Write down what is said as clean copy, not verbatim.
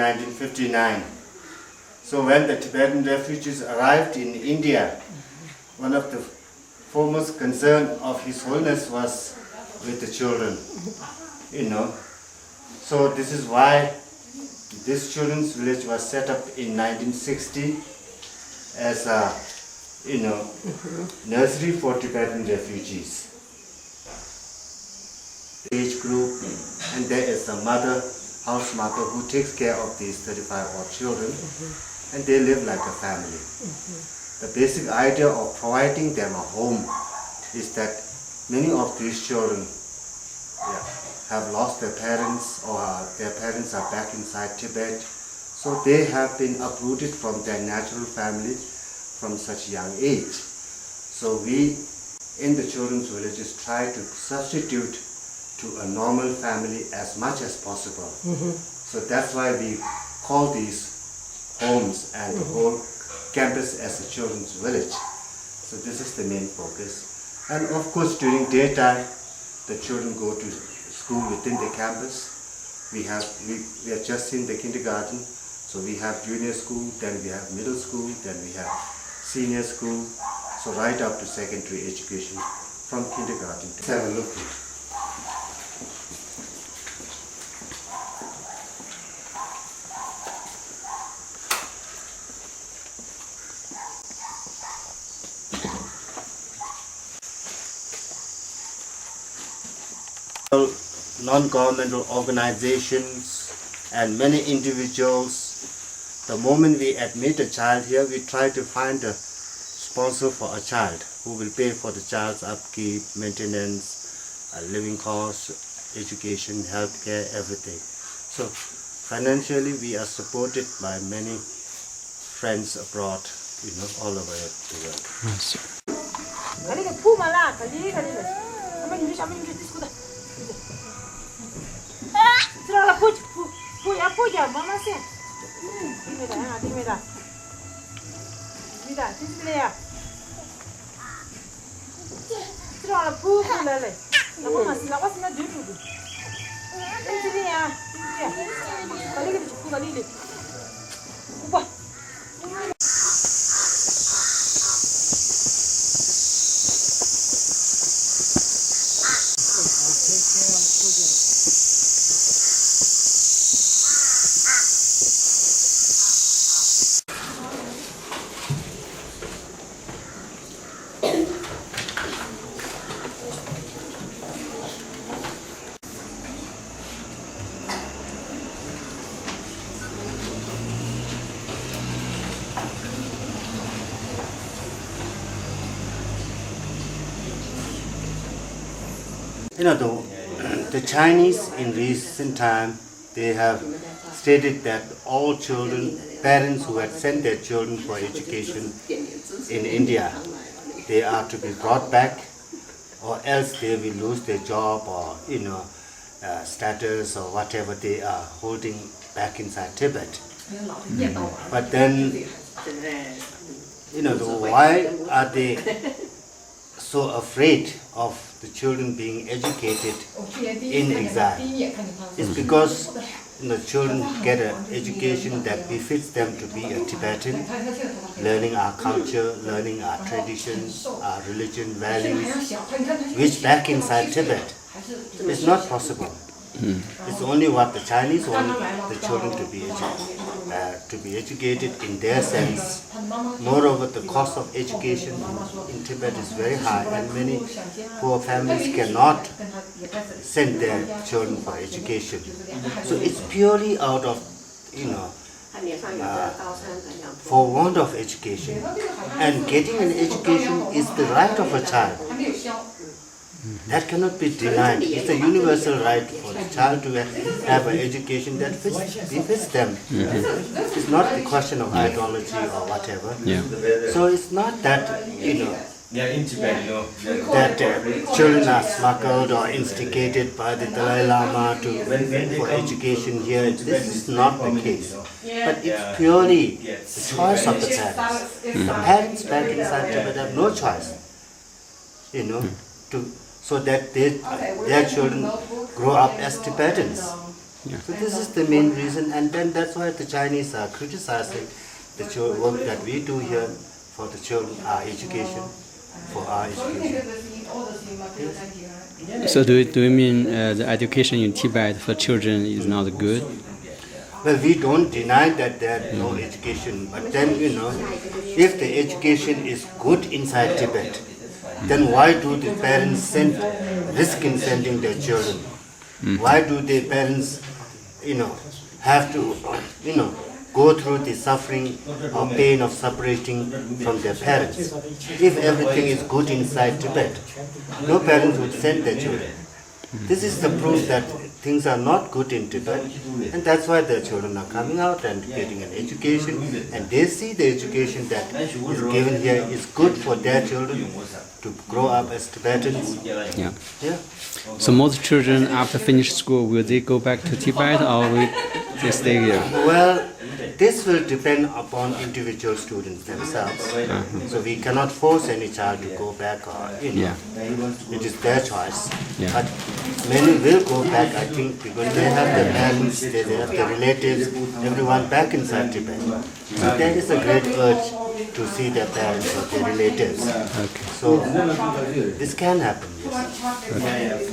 1959. So when the Tibetan refugees arrived in India, one of the foremost concern of His Holiness was with the children, So this is why this children's village was set up in 1960 as a, nursery for Tibetan refugees. Age group, and there is a house mother who takes care of these 35 odd children, and they live like a family. The basic idea of providing them a home is that many of these children have lost their parents, or their parents are back inside Tibet, so they have been uprooted from their natural family from such young age. So we in the children's villages try to substitute to a normal family as much as possible. So that's why we call these homes and the whole campus as a children's village. So this is the main focus. And of course during daytime, the children go to school within the campus. We are just in the kindergarten, so we have junior school, then we have middle school, then we have senior school, so right up to secondary education from kindergarten. Let's have a look. Non-governmental organizations and many individuals, the moment we admit a child here, we try to find a sponsor for a child who will pay for the child's upkeep, maintenance, living costs, education, healthcare, everything. So financially we are supported by many friends abroad, all over the world. Yes. The Chinese in recent time, they have stated that all parents who had sent their children for education in India, they are to be brought back, or else they will lose their job or status or whatever they are holding back inside Tibet. But then, why are they so afraid of the children being educated in exile? It's because children get an education that befits them to be a Tibetan, learning our culture, learning our traditions, our religion, values, which back inside Tibet is not possible. It's only what the Chinese want the children to be educated in their sense. Moreover, the cost of education in Tibet is very high, and many poor families cannot send their children for education. So it's purely out of, for want of education. And getting an education is the right of a child. That cannot be denied. It's a universal right for the child to have an education that befits them. It's not the question of ideology or whatever. So it's not that, that children are smuggled or instigated by the Dalai Lama for education here. This is not the case. But it's purely the choice of the parents. The parents back inside Tibet have no choice, so that their children grow up as Tibetans. So this is the main reason, and then that's why the Chinese are criticizing the work that we do here for the children, our education, for our education. So do you mean the education in Tibet for children is not good? Well, we don't deny that there is no education, but then, if the education is good inside Tibet, then why do the parents risk in sending their children? Why do the parents, have to, go through the suffering or pain of separating from their parents? If everything is good inside Tibet, no parents would send their children. This is the proof that things are not good in Tibet, and that's why the children are coming out and getting an education, and they see the education that is given here is good for their children to grow up as Tibetans. Yeah. Yeah. So most children after finish school, will they go back to Tibet or will they stay here? Well, this will depend upon individual students themselves. So we cannot force any child to go back, or Yeah. it is their choice. Yeah. But many will go back, I think, because they have their parents, they have their relatives, everyone back inside Tibet. So there is a great urge to see their parents or their relatives. Okay. So this can happen, yes.